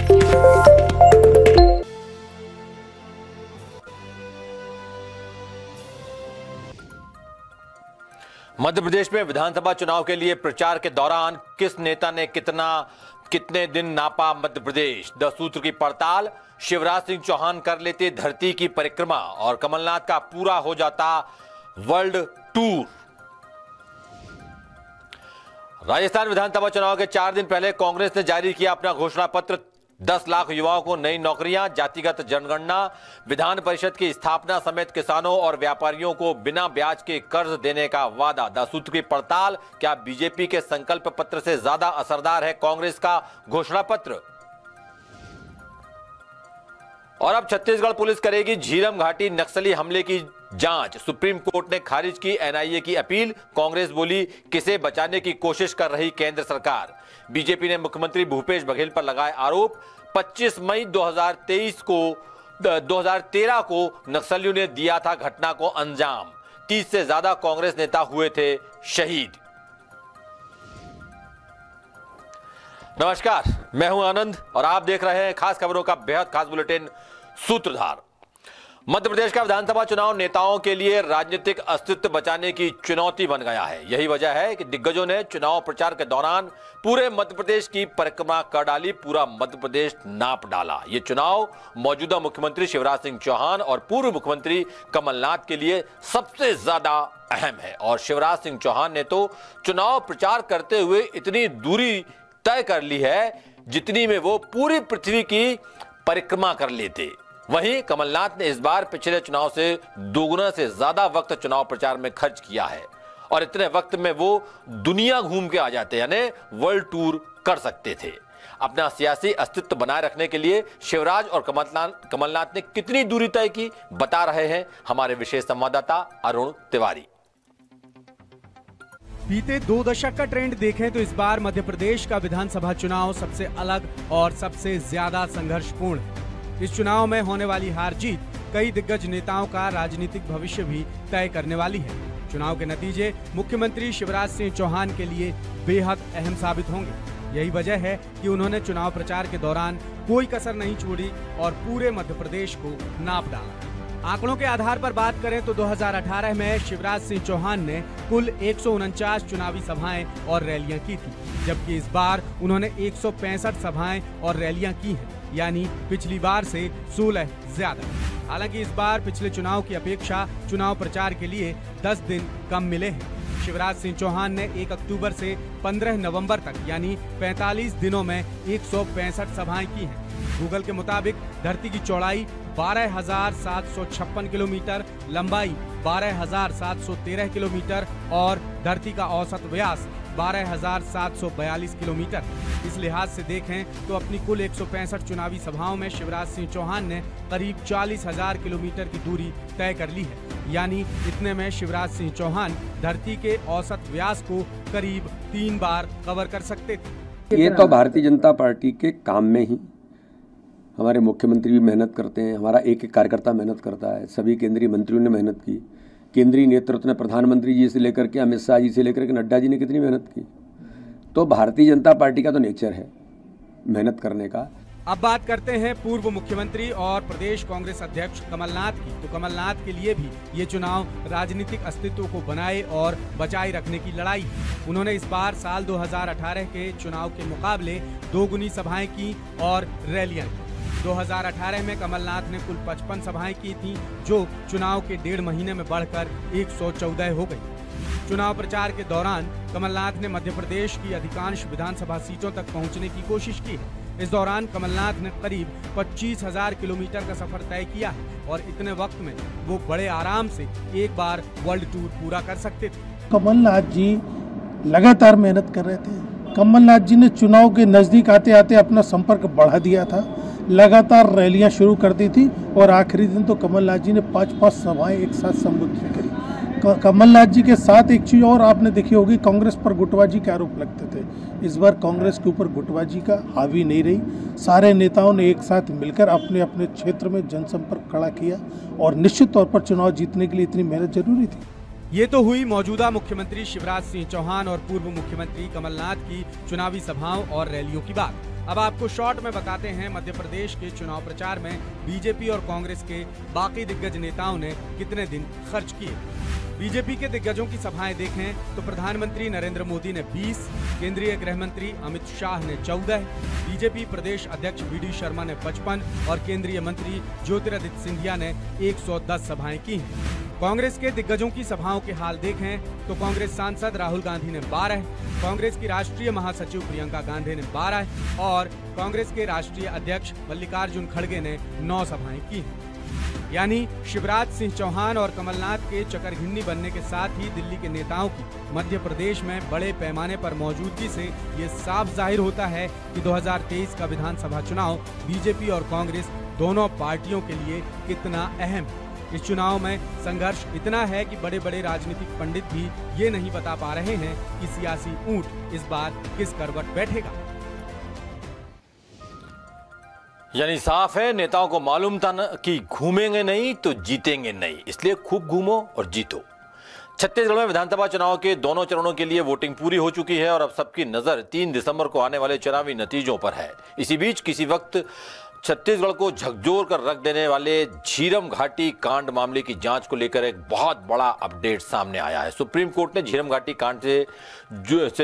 मध्य प्रदेश में विधानसभा चुनाव के लिए प्रचार के दौरान किस नेता ने कितने दिन नापा मध्य प्रदेश? 10 सूत्र की पड़ताल। शिवराज सिंह चौहान कर लेते धरती की परिक्रमा और कमलनाथ का पूरा हो जाता वर्ल्ड टूर। राजस्थान विधानसभा चुनाव के 4 दिन पहले कांग्रेस ने जारी किया अपना घोषणा पत्र। 10 लाख युवाओं को नई नौकरियां, जातिगत जनगणना, विधान परिषद की स्थापना समेत किसानों और व्यापारियों को बिना ब्याज के कर्ज देने का वादा। 10 सूत्र की पड़ताल। क्या बीजेपी के संकल्प पत्र से ज्यादा असरदार है कांग्रेस का घोषणा पत्र? और अब छत्तीसगढ़ पुलिस करेगी झीरम घाटी नक्सली हमले की जांच। सुप्रीम कोर्ट ने खारिज की एनआईए की अपील। कांग्रेस बोली किसे बचाने की कोशिश कर रही केंद्र सरकार। बीजेपी ने मुख्यमंत्री भूपेश बघेल पर लगाए आरोप। 25 मई 2013 को नक्सलियों ने दिया था घटना को अंजाम। 30 से ज्यादा कांग्रेस नेता हुए थे शहीद। नमस्कार, मैं हूं आनंद और आप देख रहे हैं खास खबरों का बेहद खास बुलेटिन सूत्रधार। मध्य प्रदेश का विधानसभा चुनाव नेताओं के लिए राजनीतिक अस्तित्व बचाने की चुनौती बन गया है। यही वजह है कि दिग्गजों ने चुनाव प्रचार के दौरान पूरे मध्य प्रदेश की परिक्रमा कर डाली, पूरा मध्य प्रदेश नाप डाला। ये चुनाव मौजूदा मुख्यमंत्री शिवराज सिंह चौहान और पूर्व मुख्यमंत्री कमलनाथ के लिए सबसे ज्यादा अहम है। और शिवराज सिंह चौहान ने तो चुनाव प्रचार करते हुए इतनी दूरी तय कर ली है जितनी में वो पूरी पृथ्वी की परिक्रमा कर लेते। वहीं कमलनाथ ने इस बार पिछले चुनाव से दोगुना से ज्यादा वक्त चुनाव प्रचार में खर्च किया है और इतने वक्त में वो दुनिया घूम के आ जाते, यानी वर्ल्ड टूर कर सकते थे। अपना सियासी अस्तित्व बनाए रखने के लिए शिवराज और कमलनाथ ने कितनी दूरी तय की, बता रहे हैं हमारे विशेष संवाददाता अरुण तिवारी। बीते 2 दशक का ट्रेंड देखें तो इस बार मध्य प्रदेश का विधानसभा चुनाव सबसे अलग और सबसे ज्यादा संघर्षपूर्ण है। इस चुनाव में होने वाली हार जीत कई दिग्गज नेताओं का राजनीतिक भविष्य भी तय करने वाली है। चुनाव के नतीजे मुख्यमंत्री शिवराज सिंह चौहान के लिए बेहद अहम साबित होंगे। यही वजह है कि उन्होंने चुनाव प्रचार के दौरान कोई कसर नहीं छोड़ी और पूरे मध्य प्रदेश को नाप डाला। आंकड़ों के आधार पर बात करें तो 2018 में शिवराज सिंह चौहान ने कुल 149 चुनावी सभाएं और रैलियां की थी, जबकि इस बार उन्होंने 165 सभाएं और रैलियां की हैं, यानी पिछली बार से 16 ज्यादा। हालांकि इस बार पिछले चुनाव की अपेक्षा चुनाव प्रचार के लिए 10 दिन कम मिले हैं। शिवराज सिंह चौहान ने 1 अक्टूबर से 15 नवंबर तक यानी 45 दिनों में 165 सभाएं की हैं। गूगल के मुताबिक धरती की चौड़ाई 12,756 किलोमीटर, लंबाई 12,713 किलोमीटर और धरती का औसत व्यास 12,742 किलोमीटर। इस लिहाज से देखें तो अपनी कुल 165 चुनावी सभाओं में शिवराज सिंह चौहान ने करीब 40,000 किलोमीटर की दूरी तय कर ली है, यानी इतने में शिवराज सिंह चौहान धरती के औसत व्यास को करीब 3 बार कवर कर सकते थे। ये तो भारतीय जनता पार्टी के काम में ही, हमारे मुख्यमंत्री भी मेहनत करते हैं, हमारा एक कार्यकर्ता मेहनत करता है, सभी केंद्रीय मंत्रियों ने मेहनत की, केंद्रीय नेतृत्व ने, प्रधानमंत्री जी से लेकर के अमित शाह जी से लेकर के नड्डा जी ने कितनी मेहनत की। तो भारतीय जनता पार्टी का तो नेचर है मेहनत करने का। अब बात करते हैं पूर्व मुख्यमंत्री और प्रदेश कांग्रेस अध्यक्ष कमलनाथ की। तो कमलनाथ के लिए भी ये चुनाव राजनीतिक अस्तित्व को बनाए और बचाए रखने की लड़ाई है। उन्होंने इस बार साल 2018 के चुनाव के मुकाबले 2 गुनी सभाएं की और रैलियां की। 2018 में कमलनाथ ने कुल 55 सभाएं की थी, जो चुनाव के 1.5 महीने में बढ़कर 114 हो गई। चुनाव प्रचार के दौरान कमलनाथ ने मध्य प्रदेश की अधिकांश विधानसभा सीटों तक पहुंचने की कोशिश की है। इस दौरान कमलनाथ ने करीब 25,000 किलोमीटर का सफर तय किया है और इतने वक्त में वो बड़े आराम से एक बार वर्ल्ड टूर पूरा कर सकते थे। कमलनाथ जी लगातार मेहनत कर रहे थे। कमलनाथ जी ने चुनाव के नजदीक आते आते अपना संपर्क बढ़ा दिया था, लगातार रैलियां शुरू कर दी थी और आखिरी दिन तो कमलनाथ जी ने 5-5 सभाएं एक साथ संबोधित करी। कमलनाथ जी के साथ एक चीज और आपने देखी होगी, कांग्रेस पर गुटबाजी के आरोप लगते थे। इस बार कांग्रेस के ऊपर गुटबाजी का हावी नहीं रही। सारे नेताओं ने एक साथ मिलकर अपने अपने क्षेत्र में जनसंपर्क खड़ा किया और निश्चित तौर पर चुनाव जीतने के लिए इतनी मेहनत जरूरी थी। ये तो हुई मौजूदा मुख्यमंत्री शिवराज सिंह चौहान और पूर्व मुख्यमंत्री कमलनाथ की चुनावी सभाओं और रैलियों की बात। अब आपको शॉर्ट में बताते हैं मध्य प्रदेश के चुनाव प्रचार में बीजेपी और कांग्रेस के बाकी दिग्गज नेताओं ने कितने दिन खर्च किए। बीजेपी के दिग्गजों की सभाएं देखें तो प्रधानमंत्री नरेंद्र मोदी ने 20, केंद्रीय गृह मंत्री अमित शाह ने 14, बीजेपी प्रदेश अध्यक्ष वी.डी. शर्मा ने 55 और केंद्रीय मंत्री ज्योतिरादित्य सिंधिया ने 110 सभाएं की हैं। कांग्रेस के दिग्गजों की सभाओं के हाल देखें तो कांग्रेस सांसद राहुल गांधी ने 12, कांग्रेस की राष्ट्रीय महासचिव प्रियंका गांधी ने 12 और कांग्रेस के राष्ट्रीय अध्यक्ष मल्लिकार्जुन खड़गे ने 9 सभाएं की हैं। यानी शिवराज सिंह चौहान और कमलनाथ के चकरघिन्नी बनने के साथ ही दिल्ली के नेताओं की मध्य प्रदेश में बड़े पैमाने पर मौजूदगी से ये साफ जाहिर होता है कि 2023 का विधानसभा चुनाव बीजेपी और कांग्रेस दोनों पार्टियों के लिए कितना अहम है। इस चुनाव में संघर्ष इतना है कि बड़े बड़े राजनीतिक पंडित भी ये नहीं बता पा रहे हैं कि सियासी ऊंट इस बार किस करवट बैठेगा। यानी साफ है, नेताओं को मालूम था न कि घूमेंगे नहीं तो जीतेंगे नहीं, इसलिए खूब घूमो और जीतो। छत्तीसगढ़ में विधानसभा चुनाव के दोनों चरणों के लिए वोटिंग पूरी हो चुकी है और अब सबकी नजर 3 दिसंबर को आने वाले चुनावी नतीजों पर है। इसी बीच किसी वक्त छत्तीसगढ़ को झकझोर कर रख देने वाले झीरम घाटी कांड मामले की जांच को लेकर एक बहुत बड़ा अपडेट सामने आया है। सुप्रीम कोर्ट ने झीरम घाटी कांड से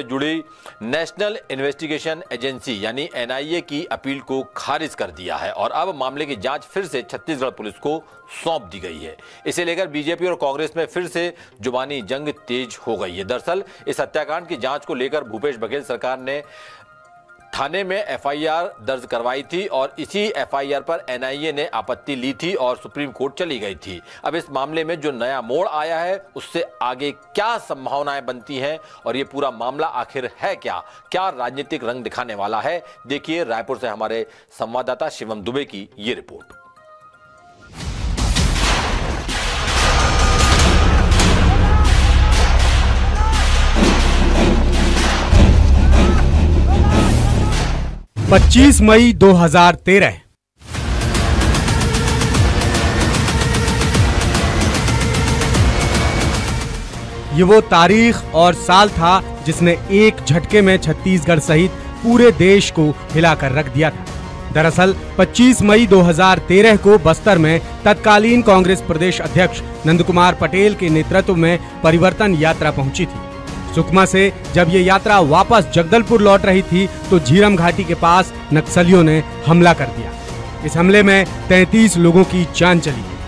जुड़ी नेशनल इन्वेस्टिगेशन एजेंसी यानी एनआईए की अपील को खारिज कर दिया है और अब मामले की जांच फिर से छत्तीसगढ़ पुलिस को सौंप दी गई है। इसे लेकर बीजेपी और कांग्रेस में फिर से जुबानी जंग तेज हो गई है। दरअसल इस हत्याकांड की जांच को लेकर भूपेश बघेल सरकार ने थाने में एफआईआर दर्ज करवाई थी और इसी एफआईआर पर एनआईए ने आपत्ति ली थी और सुप्रीम कोर्ट चली गई थी। अब इस मामले में जो नया मोड़ आया है उससे आगे क्या संभावनाएं बनती हैं और ये पूरा मामला आखिर है क्या राजनीतिक रंग दिखाने वाला है, देखिए रायपुर से हमारे संवाददाता शिवम दुबे की ये रिपोर्ट। पच्चीस मई 2013 ये वो तारीख और साल था जिसने एक झटके में छत्तीसगढ़ सहित पूरे देश को हिलाकर रख दिया था। दरअसल 25 मई 2013 को बस्तर में तत्कालीन कांग्रेस प्रदेश अध्यक्ष नंद कुमार पटेल के नेतृत्व में परिवर्तन यात्रा पहुंची थी। सुकमा से जब ये यात्रा वापस जगदलपुर लौट रही थी तो झीरम घाटी के पास नक्सलियों ने हमला कर दिया। इस हमले में 33 लोगों की जान चली गई।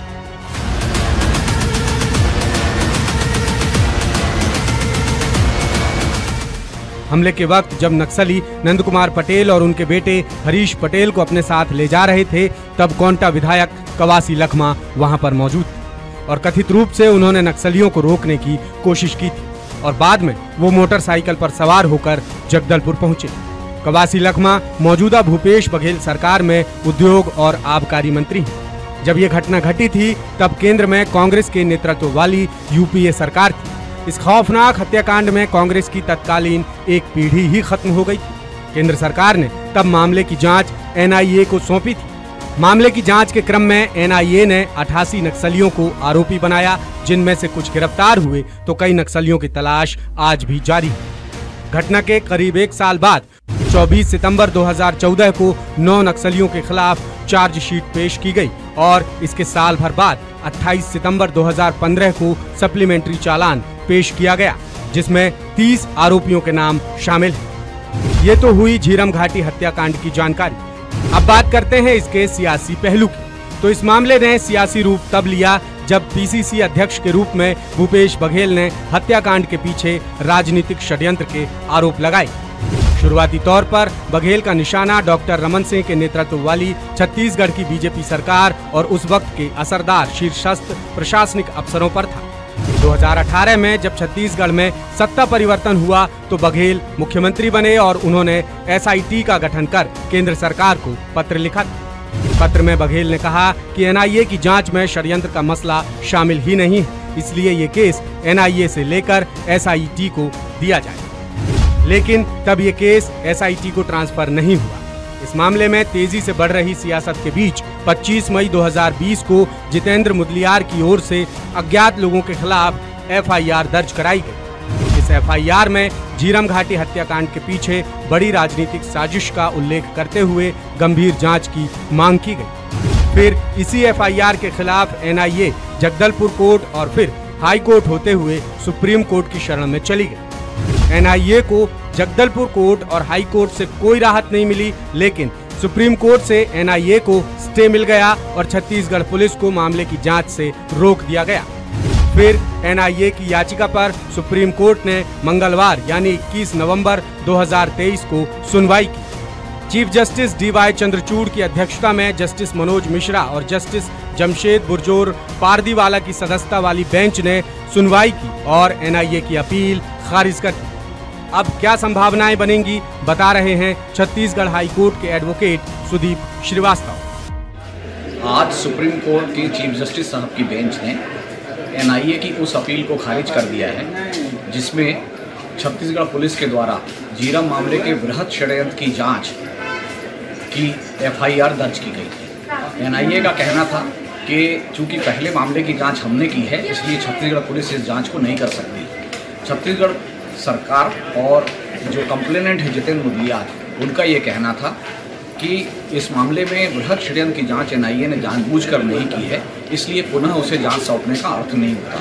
हमले के वक्त जब नक्सली नंद कुमार पटेल और उनके बेटे हरीश पटेल को अपने साथ ले जा रहे थे तब कोंटा विधायक कवासी लखमा वहां पर मौजूद थे और कथित रूप से उन्होंने नक्सलियों को रोकने की कोशिश की थी और बाद में वो मोटरसाइकिल पर सवार होकर जगदलपुर पहुंचे। कवासी लखमा मौजूदा भूपेश बघेल सरकार में उद्योग और आबकारी मंत्री हैं। जब ये घटना घटी थी तब केंद्र में कांग्रेस के नेतृत्व वाली यूपीए सरकार थी। इस खौफनाक हत्याकांड में कांग्रेस की तत्कालीन एक पीढ़ी ही खत्म हो गई थी। केंद्र सरकार ने तब मामले की जांच एनआईए को सौंपी थी। मामले की जांच के क्रम में एनआईए ने 88 नक्सलियों को आरोपी बनाया, जिनमें से कुछ गिरफ्तार हुए तो कई नक्सलियों की तलाश आज भी जारी है। घटना के करीब 1 साल बाद 24 सितंबर 2014 को 9 नक्सलियों के खिलाफ चार्जशीट पेश की गई और इसके साल भर बाद 28 सितंबर 2015 को सप्लीमेंट्री चालान पेश किया गया, जिसमें 30 आरोपियों के नाम शामिल हैं। ये तो हुई झीरम घाटी हत्याकांड की जानकारी। अब बात करते हैं इसके सियासी पहलू की। तो इस मामले ने सियासी रूप तब लिया जब पीसीसी अध्यक्ष के रूप में भूपेश बघेल ने हत्याकांड के पीछे राजनीतिक षड्यंत्र के आरोप लगाए। शुरुआती तौर पर बघेल का निशाना डॉक्टर रमन सिंह के नेतृत्व वाली छत्तीसगढ़ की बीजेपी सरकार और उस वक्त के असरदार शीर्षस्थ प्रशासनिक अफसरों पर था। 2018 में जब छत्तीसगढ़ में सत्ता परिवर्तन हुआ तो बघेल मुख्यमंत्री बने और उन्होंने एसआईटी का गठन कर केंद्र सरकार को पत्र लिखा था। पत्र में बघेल ने कहा कि एनआईए की जांच में षड्यंत्र का मसला शामिल ही नहीं है, इसलिए ये केस एनआईए से लेकर एसआईटी को दिया जाए। लेकिन तब ये केस एसआईटी को ट्रांसफर नहीं हुआ। इस मामले में तेजी से बढ़ रही सियासत के बीच 25 मई 2020 को जितेंद्र मुदलियार की ओर से अज्ञात लोगों के खिलाफ एफआईआर दर्ज कराई गई। इस एफआईआर में झीरम घाटी हत्याकांड के पीछे बड़ी राजनीतिक साजिश का उल्लेख करते हुए गंभीर जांच की मांग की गई। फिर इसी एफआईआर के खिलाफ एनआईए जगदलपुर कोर्ट और फिर हाई कोर्ट होते हुए सुप्रीम कोर्ट की शरण में चली गई। एनआईए को जगदलपुर कोर्ट और हाई कोर्ट से कोई राहत नहीं मिली, लेकिन सुप्रीम कोर्ट से एनआईए को स्टे मिल गया और छत्तीसगढ़ पुलिस को मामले की जांच से रोक दिया गया। फिर एनआईए की याचिका पर सुप्रीम कोर्ट ने मंगलवार यानी 21 नवंबर 2023 को सुनवाई की। चीफ जस्टिस डीवाई चंद्रचूड़ की अध्यक्षता में जस्टिस मनोज मिश्रा और जस्टिस जमशेद बुरजोर पारदीवाला की सदस्यता वाली बेंच ने सुनवाई की और एनआईए की अपील खारिज कर दी। अब क्या संभावनाएं बनेंगी, बता रहे हैं छत्तीसगढ़ हाई कोर्ट के एडवोकेट सुदीप श्रीवास्तव। आज सुप्रीम कोर्ट के चीफ जस्टिस साहब की बेंच ने एनआईए की उस अपील को खारिज कर दिया है जिसमें छत्तीसगढ़ पुलिस के द्वारा झीरम मामले के बृहद षड्यंत्र की जांच की एफआईआर दर्ज की गई थी। एनआईए का कहना था कि चूंकि पहले मामले की जांच हमने की है, इसलिए छत्तीसगढ़ पुलिस इस जांच को नहीं कर सकती। छत्तीसगढ़ सरकार और जो कंप्लेनेंट है जितेंद्र मुदलियार, उनका ये कहना था कि इस मामले में बृहद षड्यंत्र की जांच एनआईए ने जानबूझकर नहीं की है, इसलिए पुनः उसे जांच सौंपने का अर्थ नहीं होता।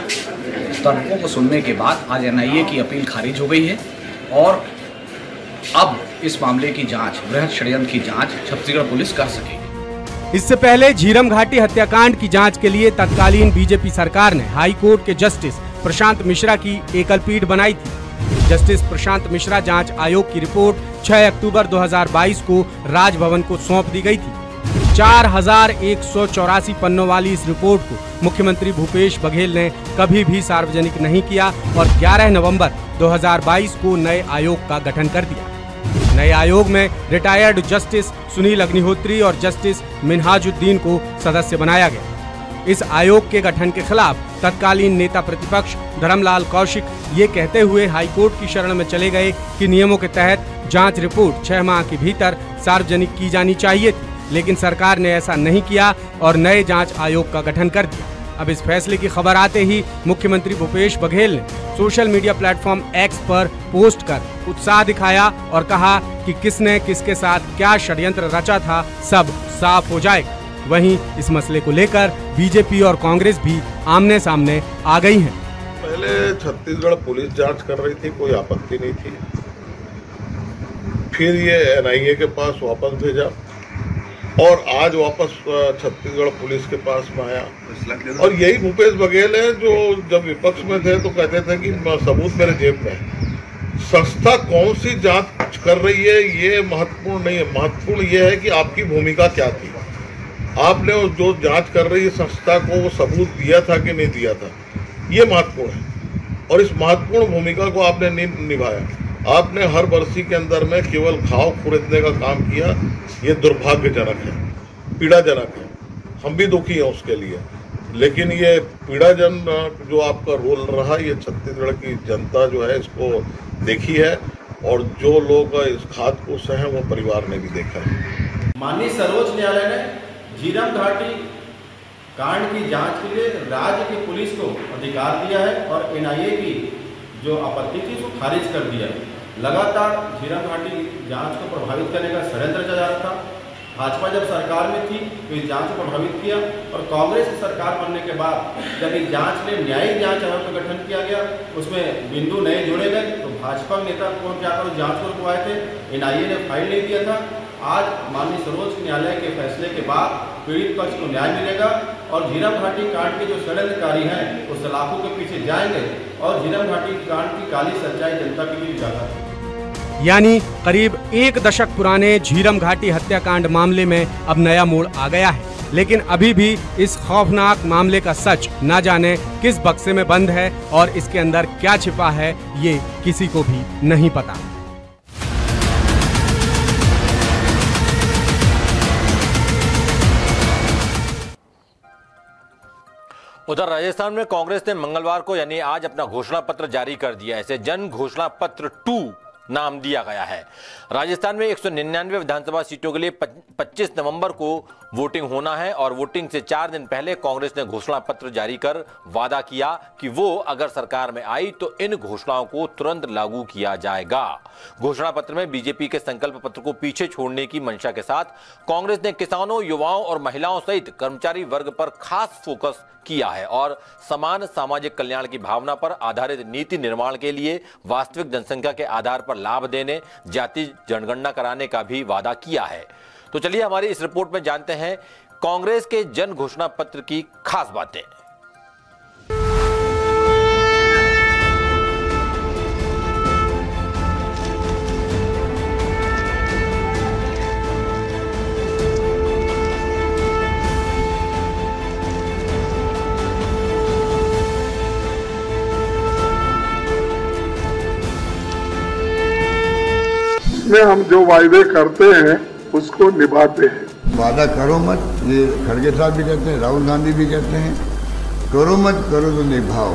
तर्कों को सुनने के बाद आज एनआईए की अपील खारिज हो गई है और अब इस मामले की जांच, बृहद षड्यंत्र की जांच छत्तीसगढ़ पुलिस कर सकेगी। इससे पहले झीरम घाटी हत्याकांड की जांच के लिए तत्कालीन बीजेपी सरकार ने हाई कोर्ट के जस्टिस प्रशांत मिश्रा की एकल पीठ बनाई थी। जस्टिस प्रशांत मिश्रा जांच आयोग की रिपोर्ट 6 अक्टूबर 2022 को राजभवन को सौंप दी गई थी। 4184 पन्नों वाली इस रिपोर्ट को मुख्यमंत्री भूपेश बघेल ने कभी भी सार्वजनिक नहीं किया और 11 नवंबर 2022 को नए आयोग का गठन कर दिया। नए आयोग में रिटायर्ड जस्टिस सुनील अग्निहोत्री और जस्टिस मिन्हाजुद्दीन को सदस्य बनाया गया। इस आयोग के गठन के खिलाफ तत्कालीन नेता प्रतिपक्ष धर्मलाल कौशिक ये कहते हुए हाईकोर्ट की शरण में चले गए कि नियमों के तहत जांच रिपोर्ट 6 माह के भीतर सार्वजनिक की जानी चाहिए थी, लेकिन सरकार ने ऐसा नहीं किया और नए जांच आयोग का गठन कर दिया। अब इस फैसले की खबर आते ही मुख्यमंत्री भूपेश बघेल ने सोशल मीडिया प्लेटफॉर्म एक्स पर पोस्ट कर उत्साह दिखाया और कहा कि किसने किसके साथ क्या षड्यंत्र रचा था, सब साफ हो जाएगा। वहीं इस मसले को लेकर बीजेपी और कांग्रेस भी आमने सामने आ गई हैं। पहले छत्तीसगढ़ पुलिस जांच कर रही थी, कोई आपत्ति नहीं थी। फिर ये एनआईए के पास वापस भेजा और आज वापस छत्तीसगढ़ पुलिस के पास में आया। और यही भूपेश बघेल है जो जब विपक्ष में थे तो कहते थे कि सबूत मेरे जेब में है। संस्था कौन सी जांच कर रही है ये महत्वपूर्ण नहीं है, महत्वपूर्ण ये है कि आपकी भूमिका क्या थी। आपने जो जांच कर रही है संस्था को वो सबूत दिया था कि नहीं दिया था, ये महत्वपूर्ण है। और इस महत्वपूर्ण भूमिका को आपने नहीं निभाया। आपने हर बरसी के अंदर में केवल घाव खुरेदने का काम किया। ये दुर्भाग्यजनक है, पीड़ाजनक है। हम भी दुखी हैं उसके लिए, लेकिन ये पीड़ाजनक जो आपका रोल रहा, ये छत्तीसगढ़ की जनता जो है इसको देखी है और जो लोग इस खाद को सहे वो परिवार ने भी देखा है। माननीय सर्वोच्च न्यायालय ने झीरम घाटी कांड की जांच के लिए राज्य की पुलिस को अधिकार दिया है और एनआईए की जो आपत्ति थी उसको खारिज कर दिया है। लगातार झीरम घाटी जांच को प्रभावित करने का षड्यंत्र चल रहा था। भाजपा जब सरकार में थी तो इस जांच को प्रभावित किया और कांग्रेस की सरकार बनने के बाद जब इस जांच में न्यायिक जांच आयोग का गठन किया गया, उसमें बिंदु नए जोड़े गए तो भाजपा नेता कौन क्या करो जांच को रुकवाए थे, एनआईए ने फाइल नहीं दिया था। आज माननीय सर्वोच्च न्यायालय के फैसले के बाद पीड़ित पक्ष को न्याय मिलेगा और झीरम घाटी कांड के जो षड्यंत्रकारी हैं वो सलाखों के पीछे जाएंगे और झीरम घाटी कांड की काली सच्चाई जनता के लिए उजागर होगी। यानी करीब 1 दशक पुराने झीरम घाटी हत्याकांड मामले में अब नया मोड़ आ गया है, लेकिन अभी भी इस खौफनाक मामले का सच न जाने किस बक्से में बंद है और इसके अंदर क्या छिपा है ये किसी को भी नहीं पता। उधर राजस्थान में कांग्रेस ने मंगलवार को यानी आज अपना घोषणा पत्र जारी कर दिया है। इसे जन घोषणा पत्र 2 नाम दिया गया है। राजस्थान में 199 विधानसभा सीटों के लिए 25 नवंबर को वोटिंग होना है और वोटिंग से 4 दिन पहले कांग्रेस ने घोषणा पत्र जारी कर वादा किया कि वो अगर सरकार में आई तो इन घोषणाओं को तुरंत लागू किया जाएगा। घोषणा पत्र में बीजेपी के संकल्प पत्र को पीछे छोड़ने की मंशा के साथ कांग्रेस ने किसानों, युवाओं और महिलाओं सहित कर्मचारी वर्ग पर खास फोकस किया है और समान सामाजिक कल्याण की भावना पर आधारित नीति निर्माण के लिए वास्तविक जनसंख्या के आधार पर लाभ देने, जाति जनगणना कराने का भी वादा किया है। तो चलिए हमारी इस रिपोर्ट में जानते हैं कांग्रेस के जन घोषणा पत्र की खास बातें। में हम जो वायदे करते हैं उसको निभाते हैं। वादा करो मत, ये खड़गे साहब भी कहते हैं, राहुल गांधी भी कहते हैं, करो मत, करो तो निभाओ।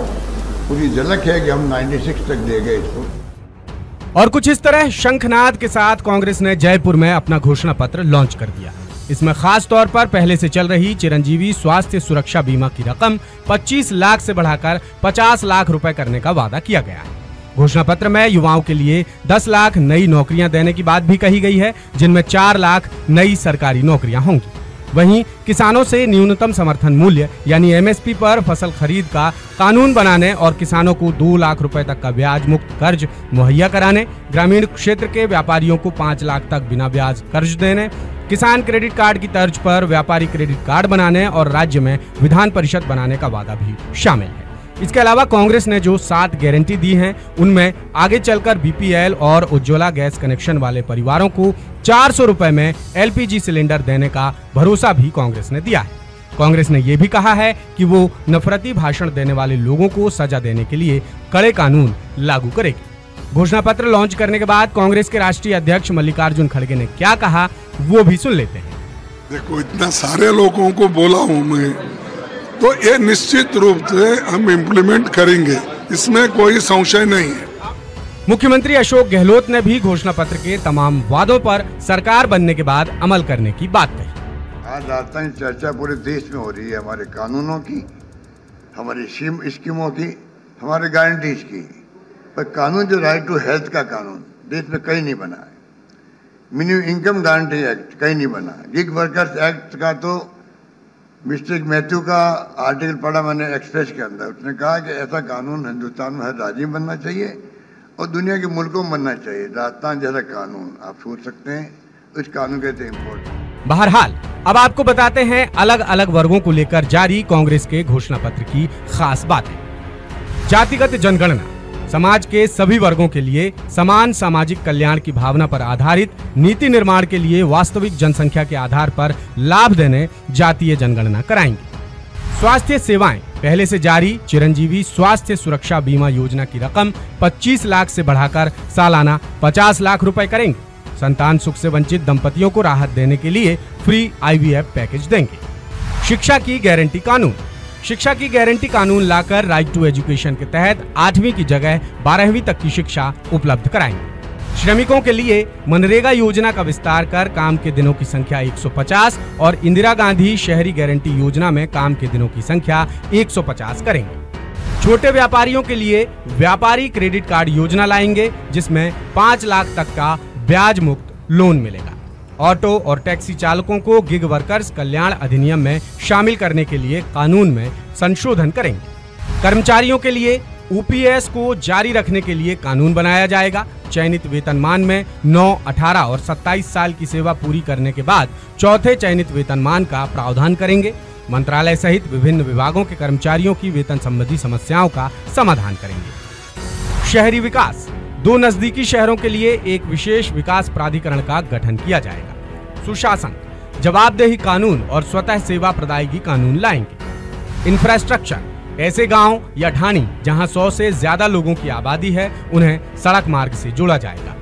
पूरी झलक है कि हम 96 तक दे गए इसको। और कुछ इस तरह शंखनाद के साथ कांग्रेस ने जयपुर में अपना घोषणा पत्र लॉन्च कर दिया। इसमें खास तौर पर पहले से चल रही चिरंजीवी स्वास्थ्य सुरक्षा बीमा की रकम 25 लाख से बढ़ाकर 50 लाख रुपए करने का वादा किया गया है। घोषणा पत्र में युवाओं के लिए 10 लाख नई नौकरियां देने की बात भी कही गई है, जिनमें 4 लाख नई सरकारी नौकरियां होंगी। वहीं किसानों से न्यूनतम समर्थन मूल्य यानी एमएसपी पर फसल खरीद का कानून बनाने और किसानों को 2 लाख रुपए तक का ब्याज मुक्त कर्ज मुहैया कराने, ग्रामीण क्षेत्र के व्यापारियों को 5 लाख तक बिना ब्याज कर्ज देने, किसान क्रेडिट कार्ड की तर्ज पर व्यापारी क्रेडिट कार्ड बनाने और राज्य में विधान परिषद बनाने का वादा भी शामिल है। इसके अलावा कांग्रेस ने जो 7 गारंटी दी हैं, उनमें आगे चलकर बीपीएल और उज्ज्वला गैस कनेक्शन वाले परिवारों को 400 रुपए में एलपीजी सिलेंडर देने का भरोसा भी कांग्रेस ने दिया है। कांग्रेस ने यह भी कहा है कि वो नफरती भाषण देने वाले लोगों को सजा देने के लिए कड़े कानून लागू करेगी। घोषणा पत्र लॉन्च करने के बाद कांग्रेस के राष्ट्रीय अध्यक्ष मल्लिकार्जुन खड़गे ने क्या कहा, वो भी सुन लेते हैं। देखो, इतना सारे लोगों को बोला हूँ मैं, तो ये निश्चित रूप से हम इम्प्लीमेंट करेंगे, इसमें कोई संशय नहीं है। मुख्यमंत्री अशोक गहलोत ने भी घोषणा पत्र के तमाम वादों पर सरकार बनने के बाद अमल करने की बात कही। आज राजस्थान चर्चा पूरे देश में हो रही है, हमारे कानूनों की, हमारी स्कीमों की, हमारे गारंटीज की। पर कानून जो राइट टू हेल्थ का कानून देश में कहीं नहीं बना है, मिनिमम इनकम गारंटी एक्ट कहीं नहीं बना, गिग वर्कर्स एक्ट का तो मिस्टर मैथ्यू का आर्टिकल पढ़ा मैंने एक्सप्रेस के अंदर, उसने कहा कि ऐसा कानून हिंदुस्तान में हर राज्य में बनना चाहिए और दुनिया के मुल्कों में बनना चाहिए। राजस्थान जैसा कानून आप सोच सकते हैं, उस कानून के इम्पोर्टेंट। बहरहाल अब आपको बताते हैं अलग अलग वर्गों को लेकर जारी कांग्रेस के घोषणा पत्र की खास बातें। जातिगत जनगणना, समाज के सभी वर्गों के लिए समान सामाजिक कल्याण की भावना पर आधारित नीति निर्माण के लिए वास्तविक जनसंख्या के आधार पर लाभ देने जातीय जनगणना कराएंगे। स्वास्थ्य सेवाएं, पहले से जारी चिरंजीवी स्वास्थ्य सुरक्षा बीमा योजना की रकम 25 लाख से बढ़ाकर सालाना 50 लाख रुपए करेंगे। संतान सुख से वंचित दंपतियों को राहत देने के लिए फ्री आईवीएफ पैकेज देंगे। शिक्षा की गारंटी कानून, शिक्षा की गारंटी कानून लाकर राइट टू एजुकेशन के तहत 8वीं की जगह 12वीं तक की शिक्षा उपलब्ध कराएंगे। श्रमिकों के लिए मनरेगा योजना का विस्तार कर काम के दिनों की संख्या 150 और इंदिरा गांधी शहरी गारंटी योजना में काम के दिनों की संख्या 150 करेंगे। छोटे व्यापारियों के लिए व्यापारी क्रेडिट कार्ड योजना लाएंगे, जिसमें 5 लाख तक का ब्याज मुक्त लोन मिलेगा। ऑटो और टैक्सी चालकों को गिग वर्कर्स कल्याण अधिनियम में शामिल करने के लिए कानून में संशोधन करेंगे। कर्मचारियों के लिए ऊपीएस को जारी रखने के लिए कानून बनाया जाएगा। चयनित वेतनमान में 9, 18 और 27 साल की सेवा पूरी करने के बाद चौथे चयनित वेतनमान का प्रावधान करेंगे। मंत्रालय सहित विभिन्न विभागों के कर्मचारियों की वेतन संबंधी समस्याओं का समाधान करेंगे। शहरी विकास, 2 नजदीकी शहरों के लिए एक विशेष विकास प्राधिकरण का गठन किया जाएगा। सुशासन, जवाबदेही कानून और स्वतः सेवा प्रदायगी कानून लाएंगे। इंफ्रास्ट्रक्चर, ऐसे गांव या ढाणी जहां 100 से ज्यादा लोगों की आबादी है, उन्हें सड़क मार्ग से जोड़ा जाएगा।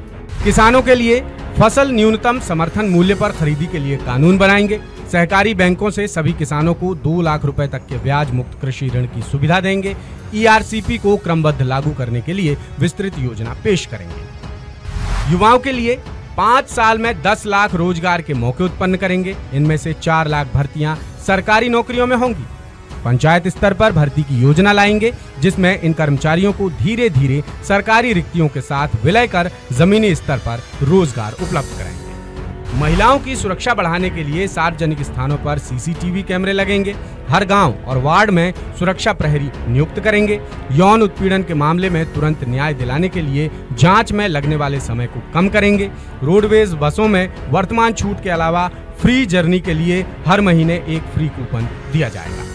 किसानों के लिए फसल न्यूनतम समर्थन मूल्य पर खरीदी के लिए कानून बनाएंगे। सहकारी बैंकों से सभी किसानों को 2 लाख रुपए तक के ब्याज मुक्त कृषि ऋण की सुविधा देंगे। ईआरसीपी को क्रमबद्ध लागू करने के लिए विस्तृत योजना पेश करेंगे। युवाओं के लिए 5 साल में 10 लाख रोजगार के मौके उत्पन्न करेंगे। इनमें से 4 लाख भर्तियां सरकारी नौकरियों में होंगी। पंचायत स्तर पर भर्ती की योजना लाएंगे, जिसमें इन कर्मचारियों को धीरे धीरे सरकारी रिक्तियों के साथ विलय कर जमीनी स्तर पर रोजगार उपलब्ध कराएंगे। महिलाओं की सुरक्षा बढ़ाने के लिए सार्वजनिक स्थानों पर सीसीटीवी कैमरे लगेंगे। हर गांव और वार्ड में सुरक्षा प्रहरी नियुक्त करेंगे। यौन उत्पीड़न के मामले में तुरंत न्याय दिलाने के लिए जांच में लगने वाले समय को कम करेंगे। रोडवेज बसों में वर्तमान छूट के अलावा फ्री जर्नी के लिए हर महीने एक फ्री कूपन दिया जाएगा।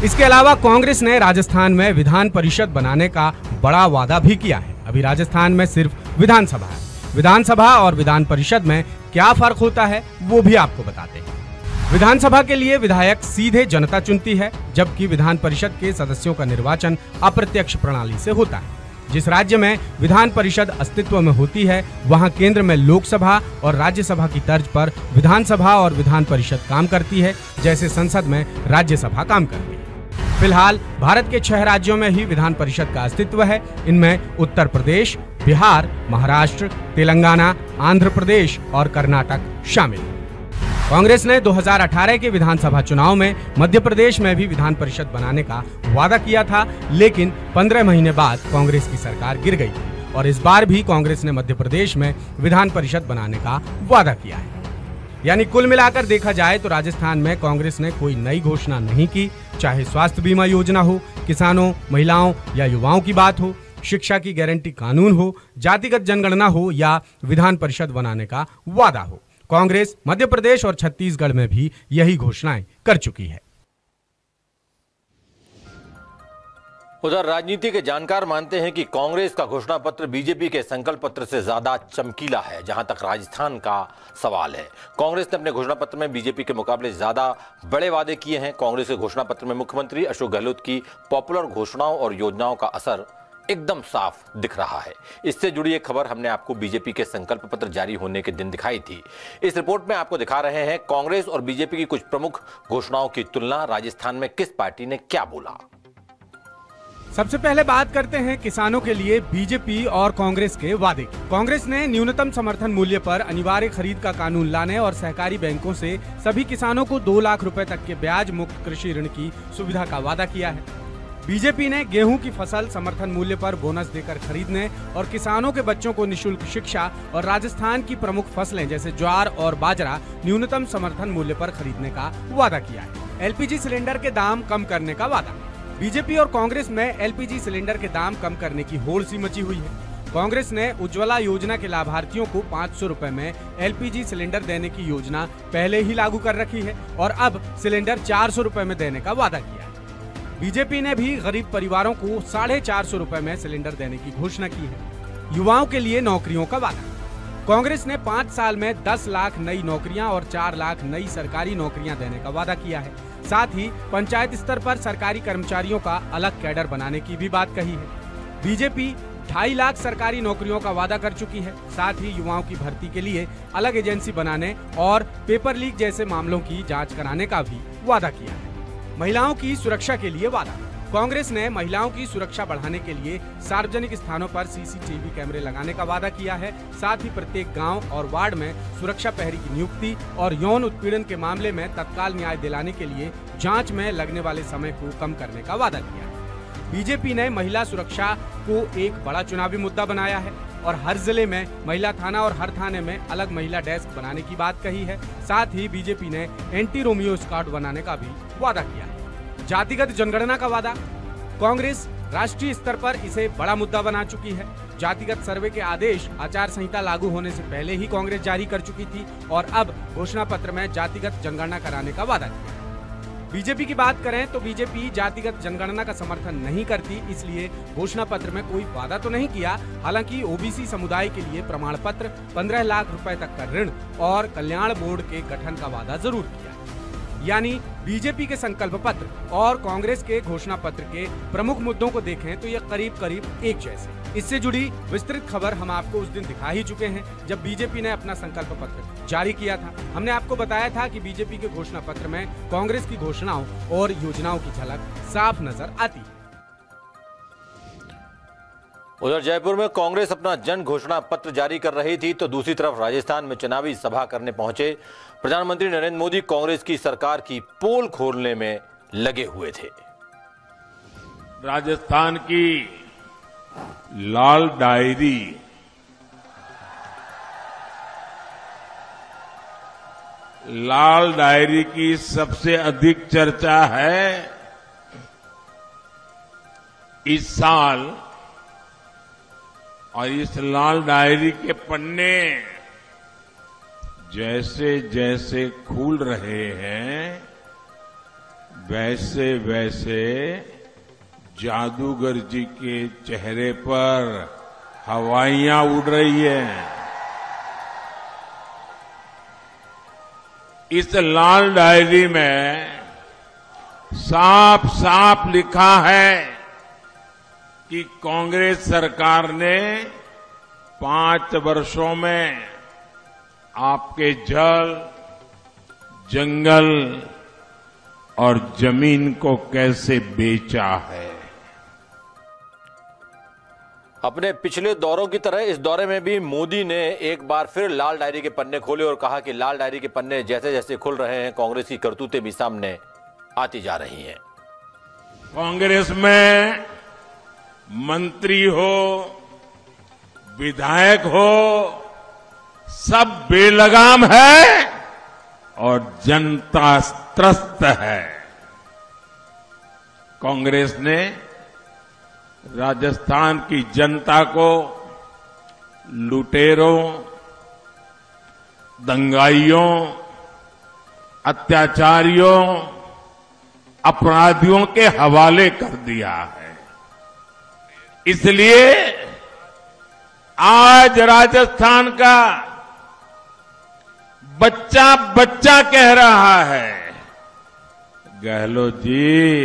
इसके अलावा कांग्रेस ने राजस्थान में विधान परिषद बनाने का बड़ा वादा भी किया है। अभी राजस्थान में सिर्फ विधानसभा है। विधानसभा और विधान परिषद में क्या फर्क होता है वो भी आपको बताते हैं। विधानसभा के लिए विधायक सीधे जनता चुनती है, जबकि विधान परिषद के सदस्यों का निर्वाचन अप्रत्यक्ष प्रणाली से होता है। जिस राज्य में विधान परिषद अस्तित्व में होती है, वहां केंद्र में लोकसभा और राज्यसभा की तर्ज पर विधानसभा और विधान परिषद काम करती है, जैसे संसद में राज्यसभा काम करती है। फिलहाल भारत के 6 राज्यों में ही विधान परिषद का अस्तित्व है। इनमें उत्तर प्रदेश, बिहार, महाराष्ट्र, तेलंगाना, आंध्र प्रदेश और कर्नाटक शामिल है। कांग्रेस ने 2018 के विधानसभा चुनाव में मध्य प्रदेश में भी विधान परिषद बनाने का वादा किया था, लेकिन 15 महीने बाद कांग्रेस की सरकार गिर गई थी और इस बार भी कांग्रेस ने मध्य प्रदेश में विधान परिषद बनाने का वादा किया है। यानी कुल मिलाकर देखा जाए तो राजस्थान में कांग्रेस ने कोई नई घोषणा नहीं की, चाहे स्वास्थ्य बीमा योजना हो, किसानों, महिलाओं या युवाओं की बात हो, शिक्षा की गारंटी कानून हो, जातिगत जनगणना हो या विधान परिषद बनाने का वादा हो। कांग्रेस मध्य प्रदेश और छत्तीसगढ़ में भी यही घोषणाएं कर चुकी है। उधर राजनीति के जानकार मानते हैं कि कांग्रेस का घोषणा पत्र बीजेपी के संकल्प पत्र से ज्यादा चमकीला है। जहां तक राजस्थान का सवाल है, कांग्रेस ने अपने घोषणा पत्र में बीजेपी के मुकाबले ज्यादा बड़े वादे किए हैं। कांग्रेस के घोषणा पत्र में मुख्यमंत्री अशोक गहलोत की पॉपुलर घोषणाओं और योजनाओं का असर एकदम साफ दिख रहा है। इससे जुड़ी एक खबर हमने आपको बीजेपी के संकल्प पत्र जारी होने के दिन दिखाई थी। इस रिपोर्ट में आपको दिखा रहे हैं कांग्रेस और बीजेपी की कुछ प्रमुख घोषणाओं की तुलना। राजस्थान में किस पार्टी ने क्या बोला। सबसे पहले बात करते हैं किसानों के लिए बीजेपी और कांग्रेस के वादे की। कांग्रेस ने न्यूनतम समर्थन मूल्य पर अनिवार्य खरीद का कानून लाने और सहकारी बैंकों से सभी किसानों को 2 लाख रुपए तक के ब्याज मुक्त कृषि ऋण की सुविधा का वादा किया है। बीजेपी ने गेहूं की फसल समर्थन मूल्य पर बोनस देकर खरीदने और किसानों के बच्चों को निःशुल्क शिक्षा और राजस्थान की प्रमुख फसलें जैसे ज्वार और बाजरा न्यूनतम समर्थन मूल्य पर खरीदने का वादा किया है। एलपीजी सिलेंडर के दाम कम करने का वादा। बीजेपी और कांग्रेस में एलपीजी सिलेंडर के दाम कम करने की होड़ सी मची हुई है। कांग्रेस ने उज्ज्वला योजना के लाभार्थियों को 500 रुपए में एलपीजी सिलेंडर देने की योजना पहले ही लागू कर रखी है और अब सिलेंडर 400 रुपए में देने का वादा किया है। बीजेपी ने भी गरीब परिवारों को 450 रुपए में सिलेंडर देने की घोषणा की है। युवाओं के लिए नौकरियों का वादा। कांग्रेस ने 5 साल में 10 लाख नई नौकरियां और 4 लाख नई सरकारी नौकरियां देने का वादा किया है। साथ ही पंचायत स्तर पर सरकारी कर्मचारियों का अलग कैडर बनाने की भी बात कही है। बीजेपी 2.5 लाख सरकारी नौकरियों का वादा कर चुकी है। साथ ही युवाओं की भर्ती के लिए अलग एजेंसी बनाने और पेपर लीक जैसे मामलों की जांच कराने का भी वादा किया है। महिलाओं की सुरक्षा के लिए वादा। कांग्रेस ने महिलाओं की सुरक्षा बढ़ाने के लिए सार्वजनिक स्थानों पर सीसीटीवी कैमरे लगाने का वादा किया है। साथ ही प्रत्येक गांव और वार्ड में सुरक्षा प्रहरी की नियुक्ति और यौन उत्पीड़न के मामले में तत्काल न्याय दिलाने के लिए जांच में लगने वाले समय को कम करने का वादा किया है। बीजेपी ने महिला सुरक्षा को एक बड़ा चुनावी मुद्दा बनाया है और हर जिले में महिला थाना और हर थाने में अलग महिला डेस्क बनाने की बात कही है। साथ ही बीजेपी ने एंटी रोमियो स्क्वाड बनाने का भी वादा किया है। जातिगत जनगणना का वादा। कांग्रेस राष्ट्रीय स्तर पर इसे बड़ा मुद्दा बना चुकी है। जातिगत सर्वे के आदेश आचार संहिता लागू होने से पहले ही कांग्रेस जारी कर चुकी थी और अब घोषणा पत्र में जातिगत जनगणना कराने का वादा किया। बीजेपी की बात करें तो बीजेपी जातिगत जनगणना का समर्थन नहीं करती, इसलिए घोषणा पत्र में कोई वादा तो नहीं किया। हालांकि ओबीसी समुदाय के लिए प्रमाण पत्र, 15 लाख रुपए तक का ऋण और कल्याण बोर्ड के गठन का वादा जरूर किया। यानी बीजेपी के संकल्प पत्र और कांग्रेस के घोषणा पत्र के प्रमुख मुद्दों को देखें तो ये करीब करीब एक जैसे। इससे जुड़ी विस्तृत खबर हम आपको उस दिन दिखा ही चुके हैं जब बीजेपी ने अपना संकल्प पत्र जारी किया था। हमने आपको बताया था कि बीजेपी के घोषणा पत्र में कांग्रेस की घोषणाओं और योजनाओं की झलक साफ नजर आती है। उधर जयपुर में कांग्रेस अपना जन घोषणा पत्र जारी कर रही थी तो दूसरी तरफ राजस्थान में चुनावी सभा करने पहुंचे प्रधानमंत्री नरेंद्र मोदी कांग्रेस की सरकार की पोल खोलने में लगे हुए थे। राजस्थान की लाल डायरी की सबसे अधिक चर्चा है इस साल, और इस लाल डायरी के पन्ने जैसे जैसे खुल रहे हैं वैसे वैसे जादूगर जी के चेहरे पर हवाइयां उड़ रही हैं। इस लाल डायरी में साफ साफ लिखा है कि कांग्रेस सरकार ने 5 वर्षों में आपके जल, जंगल और जमीन को कैसे बेचा है। अपने पिछले दौरों की तरह इस दौरे में भी मोदी ने एक बार फिर लाल डायरी के पन्ने खोले और कहा कि लाल डायरी के पन्ने जैसे जैसे खुल रहे हैं कांग्रेस की करतूतें भी सामने आती जा रही हैं। कांग्रेस में मंत्री हो, विधायक हो, सब बेलगाम है और जनता त्रस्त है। कांग्रेस ने राजस्थान की जनता को लुटेरों, दंगाइयों, अत्याचारियों, अपराधियों के हवाले कर दिया है। इसलिए आज राजस्थान का बच्चा बच्चा कह रहा है, गहलोत जी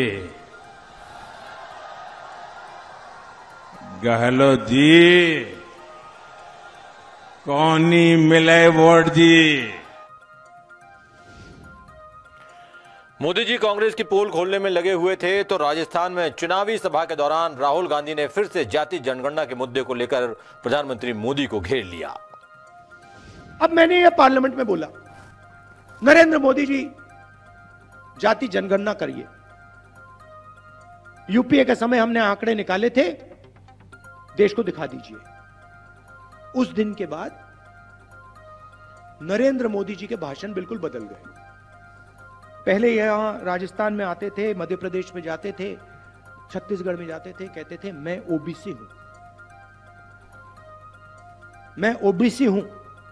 कौनी मिले वोट जी। मोदी जी कांग्रेस की पोल खोलने में लगे हुए थे तो राजस्थान में चुनावी सभा के दौरान राहुल गांधी ने फिर से जाति जनगणना के मुद्दे को लेकर प्रधानमंत्री मोदी को घेर लिया। अब मैंने यह पार्लियामेंट में बोला, नरेंद्र मोदी जी जाति जनगणना करिए। यूपीए के समय हमने आंकड़े निकाले थे, देश को दिखा दीजिए। उस दिन के बाद नरेंद्र मोदी जी के भाषण बिल्कुल बदल गए। पहले यहां राजस्थान में आते थे, मध्य प्रदेश में जाते थे, छत्तीसगढ़ में जाते थे, कहते थे मैं ओबीसी हूं, मैं ओबीसी हूं।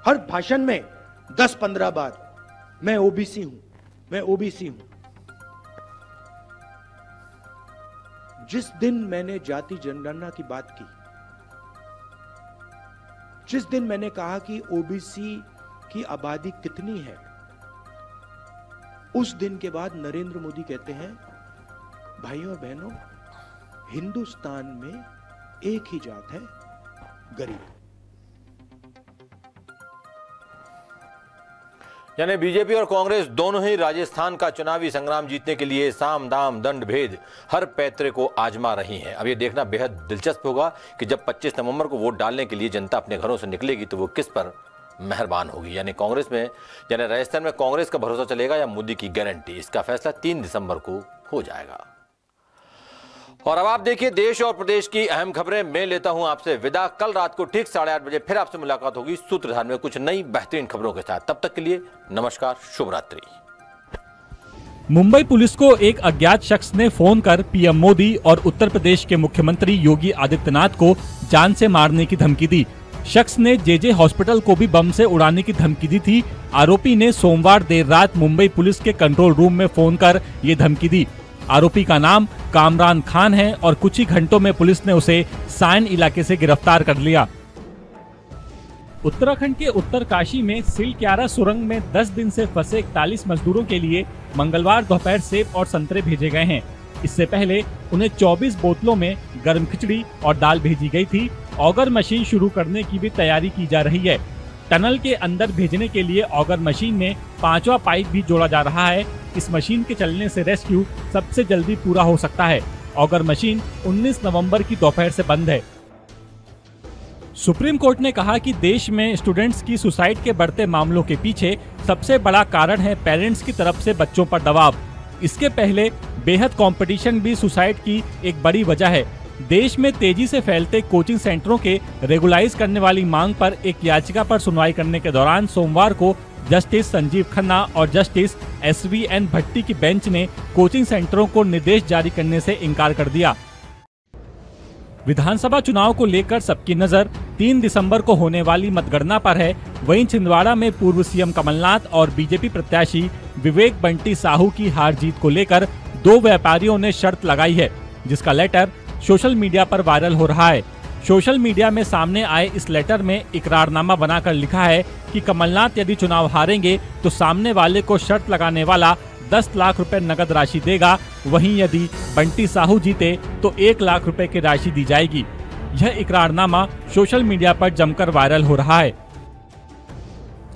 हर भाषण में 10-15 बार मैं ओबीसी हूं, मैं ओबीसी हूं। जिस दिन मैंने जाति जनगणना की बात की, जिस दिन मैंने कहा कि ओबीसी की आबादी कितनी है, उस दिन के बाद नरेंद्र मोदी कहते हैं, भाइयों और बहनों, हिंदुस्तान में एक ही जात है, गरीब। यानी बीजेपी और कांग्रेस दोनों ही राजस्थान का चुनावी संग्राम जीतने के लिए साम दाम दंड भेद हर पैतरे को आजमा रही हैं। अब ये देखना बेहद दिलचस्प होगा कि जब 25 नवंबर को वोट डालने के लिए जनता अपने घरों से निकलेगी तो वो किस पर मेहरबान होगी। यानी कांग्रेस में, यानी राजस्थान में कांग्रेस का भरोसा चलेगा या मोदी की गारंटी, इसका फैसला 3 दिसंबर को हो जाएगा। और अब आप देखिए देश और प्रदेश की अहम खबरें। मैं लेता हूं आपसे विदा। कल रात को ठीक 8:30 बजे फिर आपसे मुलाकात होगी सूत्रधार में कुछ नई बेहतरीन खबरों के साथ। तब तक के लिए नमस्कार, शुभ रात्रि। मुंबई पुलिस को एक अज्ञात शख्स ने फोन कर पीएम मोदी और उत्तर प्रदेश के मुख्यमंत्री योगी आदित्यनाथ को जान से मारने की धमकी दी। शख्स ने जेजे हॉस्पिटल को भी बम से उड़ाने की धमकी दी थी। आरोपी ने सोमवार देर रात मुंबई पुलिस के कंट्रोल रूम में फोन कर ये धमकी दी। आरोपी का नाम कामरान खान है और कुछ ही घंटों में पुलिस ने उसे सायन इलाके से गिरफ्तार कर लिया। उत्तराखंड के उत्तरकाशी में सिलक्यारा सुरंग में 10 दिन से फंसे 41 मजदूरों के लिए मंगलवार दोपहर सेब और संतरे भेजे गए हैं। इससे पहले उन्हें 24 बोतलों में गर्म खिचड़ी और दाल भेजी गई थी। ऑगर मशीन शुरू करने की भी तैयारी की जा रही है। टनल के अंदर भेजने के लिए ऑगर मशीन में 5वां पाइप भी जोड़ा जा रहा है। इस मशीन के चलने से रेस्क्यू सबसे जल्दी पूरा हो सकता है। ऑगर मशीन 19 नवंबर की दोपहर से बंद है। सुप्रीम कोर्ट ने कहा कि देश में स्टूडेंट्स की सुसाइड के बढ़ते मामलों के पीछे सबसे बड़ा कारण है पेरेंट्स की तरफ से बच्चों पर दबाव। इसके पहले बेहद कंपटीशन भी सुसाइड की एक बड़ी वजह है। देश में तेजी से फैलते कोचिंग सेंटरों के रेगुलाइज करने वाली मांग पर एक याचिका पर सुनवाई करने के दौरान सोमवार को जस्टिस संजीव खन्ना और जस्टिस SVN भट्टी की बेंच ने कोचिंग सेंटरों को निर्देश जारी करने से इनकार कर दिया। विधानसभा चुनाव को लेकर सबकी नजर 3 दिसंबर को होने वाली मतगणना पर है। वहीं छिंदवाड़ा में पूर्व सीएम कमलनाथ और बीजेपी प्रत्याशी विवेक बंटी साहू की हार जीत को लेकर 2 व्यापारियों ने शर्त लगाई है, जिसका लेटर सोशल मीडिया पर वायरल हो रहा है। सोशल मीडिया में सामने आए इस लेटर में इकरारनामा बनाकर लिखा है कि कमलनाथ यदि चुनाव हारेंगे तो सामने वाले को शर्त लगाने वाला 10 लाख रुपए नकद राशि देगा, वहीं यदि बंटी साहू जीते तो 1 लाख रुपए की राशि दी जाएगी। यह इकरारनामा सोशल मीडिया पर जमकर वायरल हो रहा है।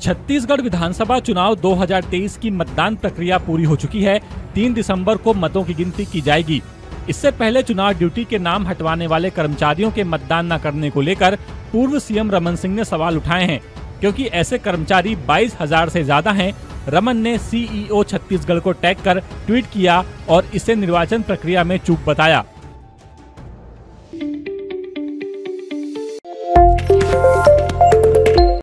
छत्तीसगढ़ विधानसभा चुनाव 2023 की मतदान प्रक्रिया पूरी हो चुकी है। 3 दिसंबर को मतों की गिनती की जाएगी। इससे पहले चुनाव ड्यूटी के नाम हटवाने वाले कर्मचारियों के मतदान न करने को लेकर पूर्व सीएम रमन सिंह ने सवाल उठाए हैं, क्योंकि ऐसे कर्मचारी 22,000 से ज्यादा हैं। रमन ने CEO छत्तीसगढ़ को टैग कर ट्वीट किया और इसे निर्वाचन प्रक्रिया में चूक बताया।